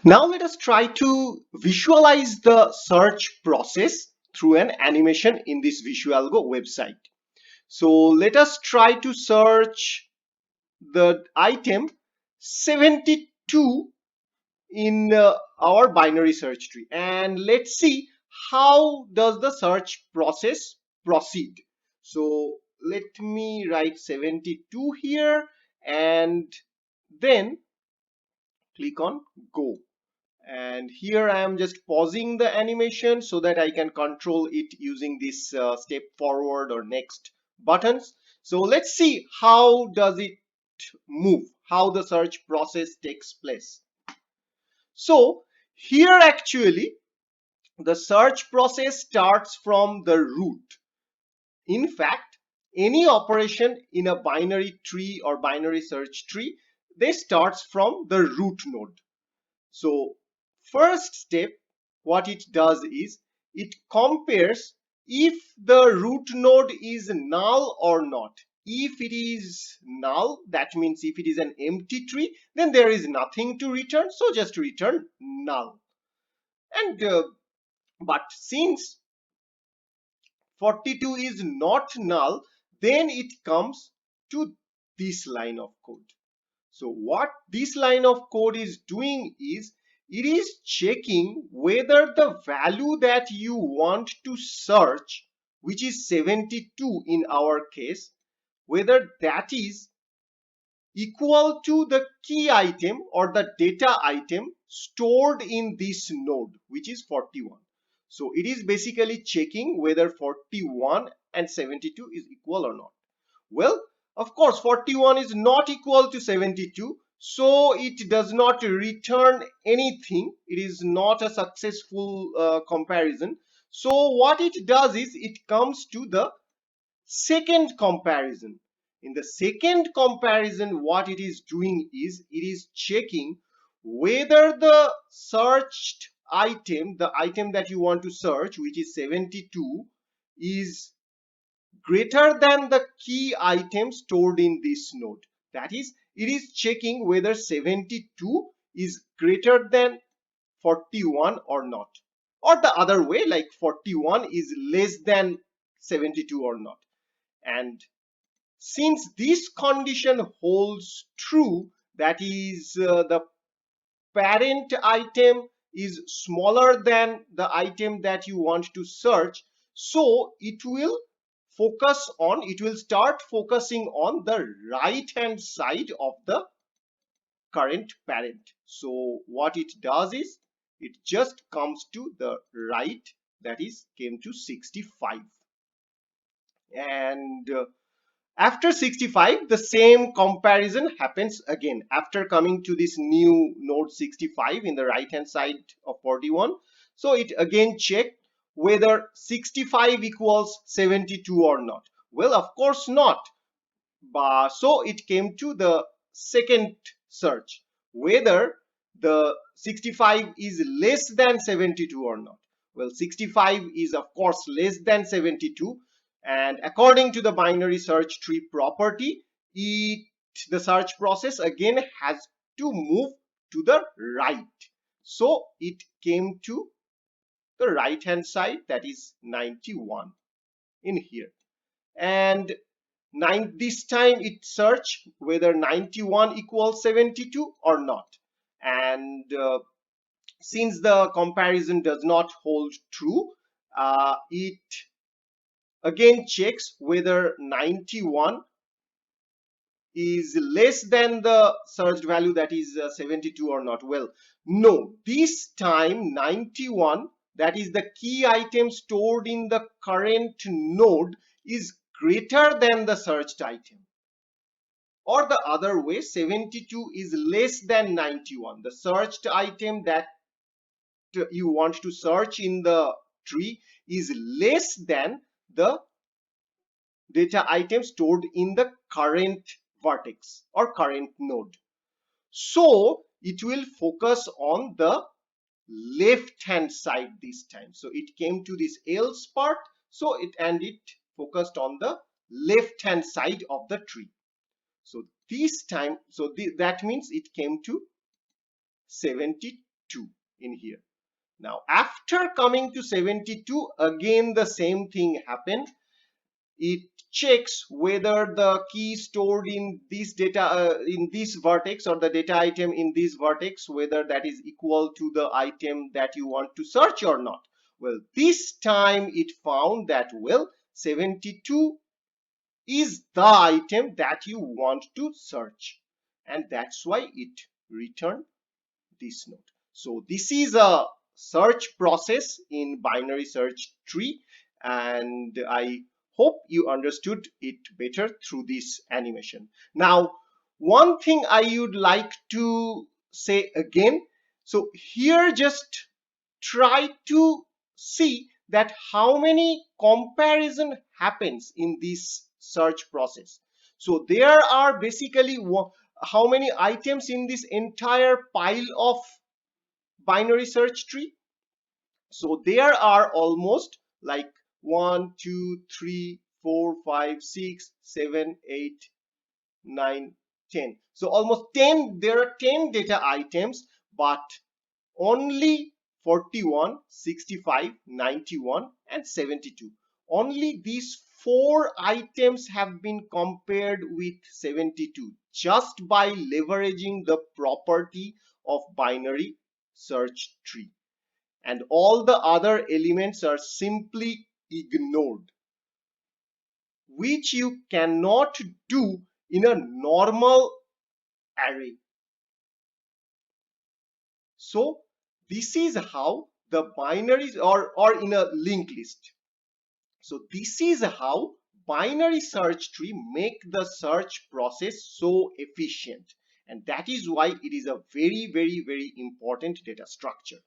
Now let us try to visualize the search process through an animation in this Visualgo website. So let us try to search the item 72 in our binary search tree, and let's see how does the search process proceed. So let me write 72 here and then click on go. And here I am just pausing the animation so that I can control it using this step forward or next buttons. So let's see how does it move, how the search process takes place. So here actually the search process starts from the root. In fact, any operation in a binary tree or binary search tree, they starts from the root node. So first step, what it does is it compares if the root node is null or not. If it is null, that means if it is an empty tree, then there is nothing to return, so just return null. And but since 42 is not null, then it comes to this line of code. So what this line of code is doing is it is checking whether the value that you want to search, which is 72 in our case, whether that is equal to the key item or the data item stored in this node, which is 41. So it is basically checking whether 41 and 72 is equal or not. Well, of course 41 is not equal to 72, so it does not return anything. It is not a successful comparison. So what it does is it comes to the second comparison. In the second comparison, what it is doing is it is checking whether the searched item, the item that you want to search, which is 72, is greater than the key item stored in this node. That is, it is checking whether 72 is greater than 41 or not, or the other way, like 41 is less than 72 or not. And since this condition holds true, that is the parent item is smaller than the item that you want to search, so it will start focusing on the right hand side of the current parent. So what it does is it just comes to the right, that is came to 65. And after 65, the same comparison happens again. After coming to this new node 65 in the right hand side of 41, so it again checked whether 65 equals 72 or not. Well, of course not. But so it came to the second search, whether the 65 is less than 72 or not. Well, 65 is of course less than 72, and according to the binary search tree property, the search process again has to move to the right. So it came to the right hand side, that is 91 in here. And this time it searched whether 91 equals 72 or not. And since the comparison does not hold true, it again checks whether 91 is less than the searched value, that is 72 or not. Well, no, this time 91, that is the key item stored in the current node, is greater than the searched item. Or the other way, 72 is less than 91. The searched item that you want to search in the tree is less than the data item stored in the current vertex or current node. So it will focus on the left hand side this time. So it came to this else part, so it focused on the left hand side of the tree. So this time, that means it came to 72. 72 in here. Now after coming to 72, again the same thing happened. It checks whether the key stored in this data in this vertex, or the data item in this vertex, whether that is equal to the item that you want to search or not. Well, this time it found that, well, 72 is the item that you want to search, and that's why it returned this node. So this is a search process in binary search tree, and I hope you understood it better through this animation. Now, one thing I would like to say again, so here just try to see that how many comparison happens in this search process. So there are basically how many items in this entire pile of binary search tree. So there are almost like 1 2 3 4 5 6 7 8 9 10. So almost 10, there are 10 data items, but only 41, 65, 91, and 72. Only these four items have been compared with 72 just by leveraging the property of binary search tree. And all the other elements are simply ignored, which you cannot do in a normal array. So this is how the binaries, or in a linked list. So this is how binary search tree make the search process so efficient, and that is why it is a very, very, very important data structure.